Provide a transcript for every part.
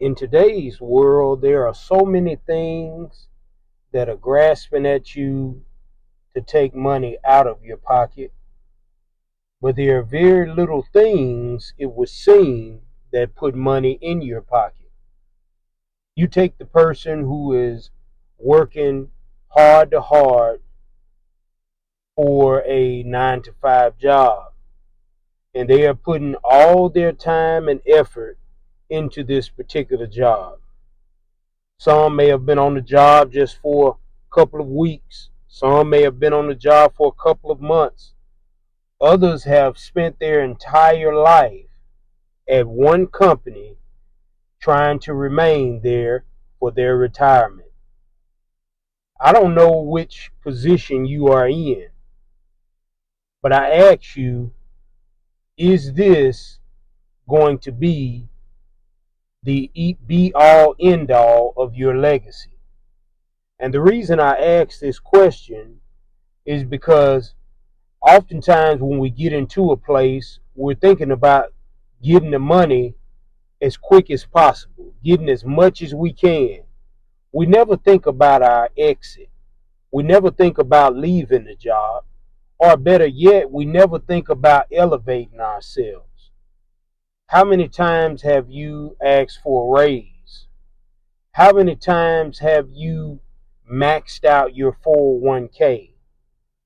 In today's world, there are so many things that are grasping at you to take money out of your pocket, but there are very little things, it would seem, that put money in your pocket. You take the person who is working hard for a 9 to 5 job, and they are putting all their time and effort into this particular job. Some may have been on the job just for a couple of weeks. Some may have been on the job for a couple of months. Others have spent their entire life at one company trying to remain there for their retirement. I don't know which position you are in, but I ask you, is this going to be the be all end all of your legacy? And the reason I ask this question is because oftentimes when we get into a place, we're thinking about getting the money as quick as possible, getting as much as we can. We never think about our exit. We never think about leaving the job. Or better yet, we never think about elevating ourselves. How many times have you asked for a raise? How many times have you maxed out your 401k?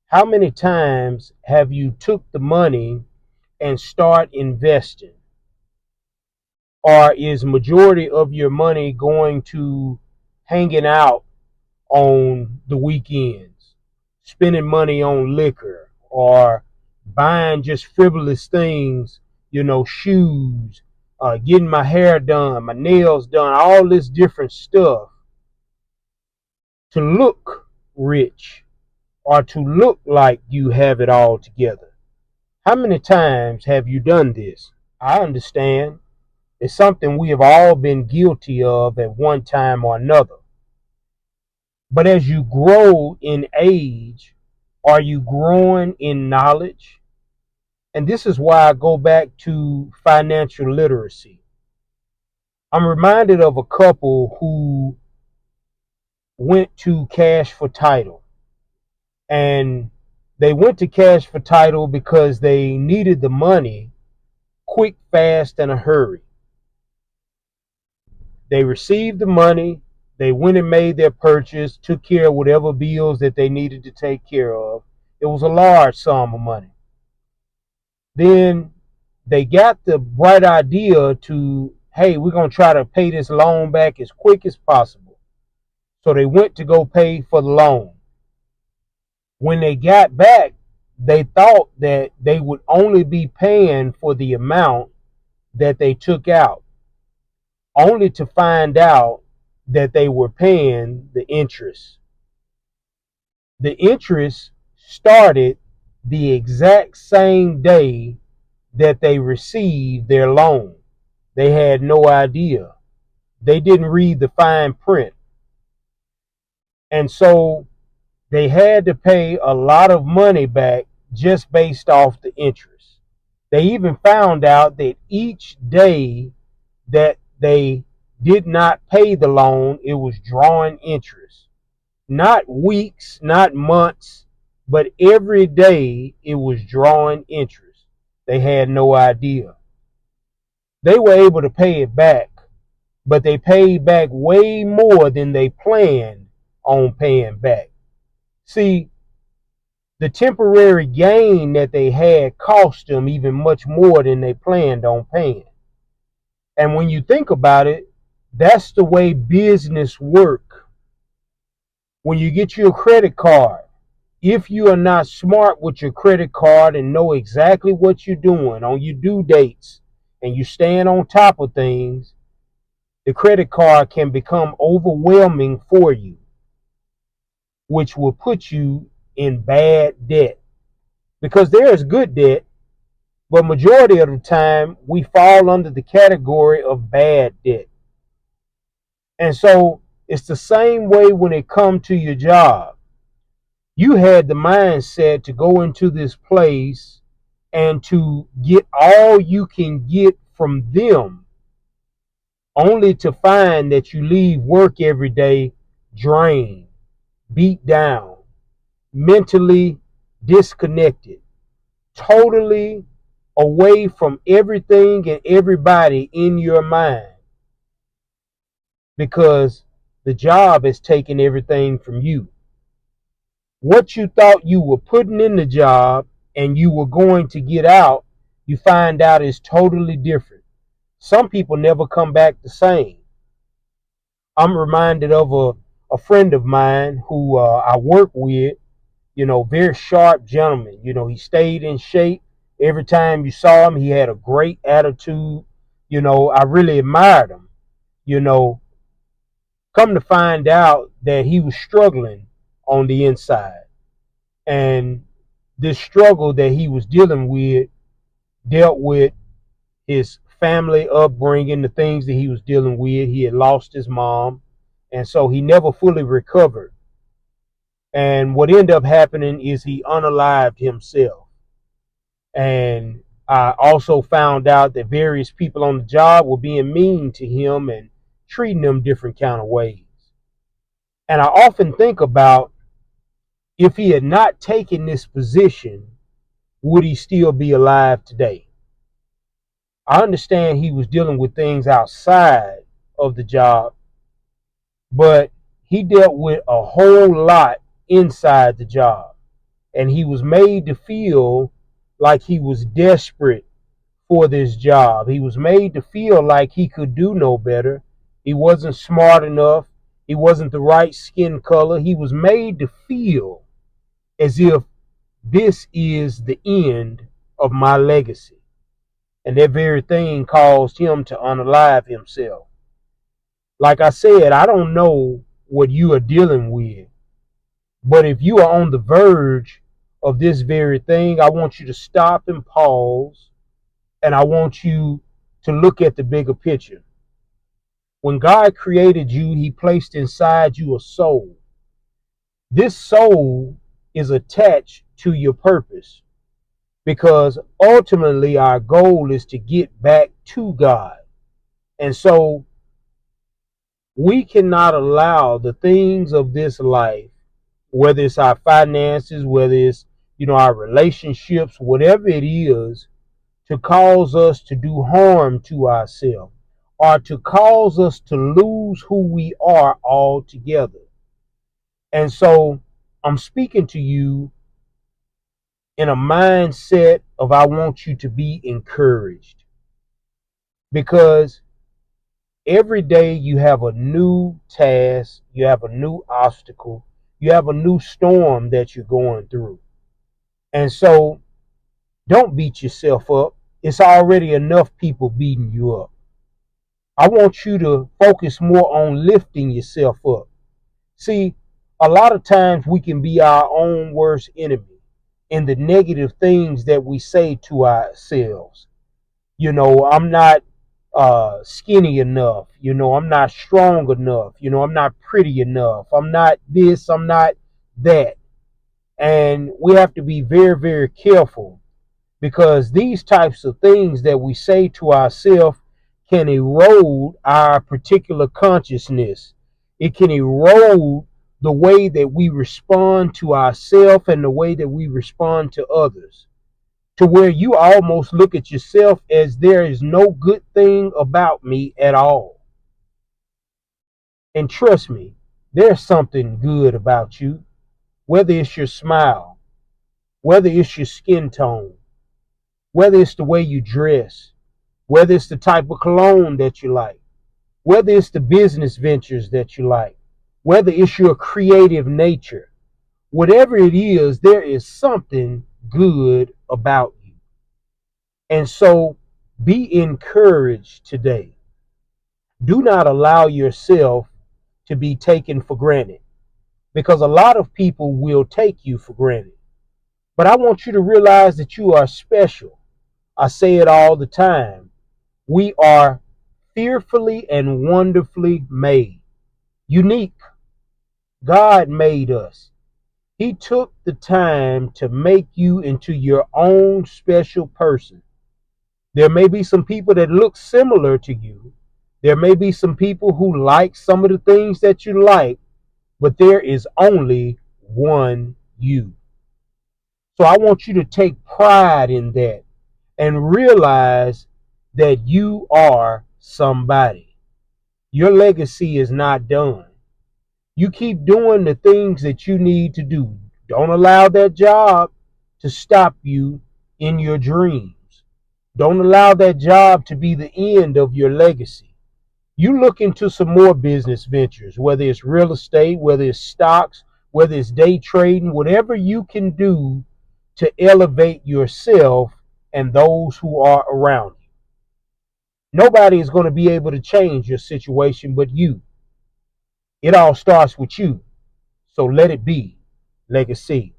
How many times have you took the money and start investing? Or is majority of your money going to hanging out on the weekends, spending money on liquor or buying just frivolous things, shoes, getting my hair done, my nails done, all this different stuff to look rich or to look like you have it all together? How many times have you done this? I understand it's something we have all been guilty of at one time or another. But as you grow in age, are you growing in knowledge? And this is why I go back to financial literacy. I'm reminded of a couple who went to cash for title. And they went to cash for title because they needed the money quick, fast, and a hurry. They received the money. They went and made their purchase, took care of whatever bills that they needed to take care of. It was a large sum of money. Then they got the bright idea to, hey, we're going to try to pay this loan back as quick as possible. So they went to go pay for the loan. When they got back, they thought that they would only be paying for the amount that they took out, only to find out that they were paying the interest. The interest started the exact same day that they received their loan. They had no idea. They didn't read the fine print. And so they had to pay a lot of money back just based off the interest. They even found out that each day that they did not pay the loan, it was drawing interest. Not weeks, not months, but every day it was drawing interest. They had no idea. They were able to pay it back, but they paid back way more than they planned on paying back. See, the temporary gain that they had cost them even much more than they planned on paying. And when you think about it, that's the way business work. When you get your credit card, if you are not smart with your credit card and know exactly what you're doing on your due dates and you stand on top of things, the credit card can become overwhelming for you, which will put you in bad debt. Because there is good debt, but majority of the time we fall under the category of bad debt. And so it's the same way when it comes to your job. You had the mindset to go into this place and to get all you can get from them only to find that you leave work every day drained, beat down, mentally disconnected, totally away from everything and everybody in your mind because the job has taken everything from you. What you thought you were putting in the job and you were going to get out, you find out is totally different. Some people never come back the same. I'm reminded of a friend of mine who I work with, very sharp gentleman. He stayed in shape. Every time you saw him, he had a great attitude. I really admired him. You know, come to find out that he was struggling on the inside. And this struggle that he was dealing with dealt with his family upbringing, the things that he was dealing with. He had lost his mom, and so he never fully recovered. And what ended up happening is he unalived himself. And I also found out that various people on the job were being mean to him and treating him different kind of ways. And I often think about, if he had not taken this position, would he still be alive today? I understand he was dealing with things outside of the job, but he dealt with a whole lot inside the job. And he was made to feel like he was desperate for this job. He was made to feel like he could do no better. He wasn't smart enough. He wasn't the right skin color. He was made to feel as if this is the end of my legacy. And that very thing caused him to unalive himself. Like I said, I don't know what you are dealing with, but if you are on the verge of this very thing, I want you to stop and pause, and I want you to look at the bigger picture. When God created you, He placed inside you a soul. This soul is attached to your purpose because ultimately our goal is to get back to God. And so we cannot allow the things of this life, whether it's our finances, whether it's, our relationships, whatever it is, to cause us to do harm to ourselves or to cause us to lose who we are altogether. And so I'm speaking to you in a mindset of, I want you to be encouraged, because every day you have a new task, you have a new obstacle, you have a new storm that you're going through. And so don't beat yourself up. It's already enough people beating you up. I want you to focus more on lifting yourself up. See, a lot of times we can be our own worst enemy in the negative things that we say to ourselves. I'm not skinny enough. I'm not strong enough. I'm not pretty enough. I'm not this. I'm not that. And we have to be very, very careful, because these types of things that we say to ourselves can erode our particular consciousness. It can erode the way that we respond to ourselves and the way that we respond to others, to where you almost look at yourself as there is no good thing about me at all. And trust me, there's something good about you, whether it's your smile, whether it's your skin tone, whether it's the way you dress, whether it's the type of cologne that you like, whether it's the business ventures that you like, whether it's your creative nature. Whatever it is, there is something good about you. And so be encouraged today. Do not allow yourself to be taken for granted, because a lot of people will take you for granted. But I want you to realize that you are special. I say it all the time. We are fearfully and wonderfully made, unique. God made us. He took the time to make you into your own special person. There may be some people that look similar to you. There may be some people who like some of the things that you like, but there is only one you. So I want you to take pride in that and realize that you are somebody. Your legacy is not done. You keep doing the things that you need to do. Don't allow that job to stop you in your dreams. Don't allow that job to be the end of your legacy. You look into some more business ventures, whether it's real estate, whether it's stocks, whether it's day trading, whatever you can do to elevate yourself and those who are around you. Nobody is going to be able to change your situation but you. It all starts with you. So let it be legacy.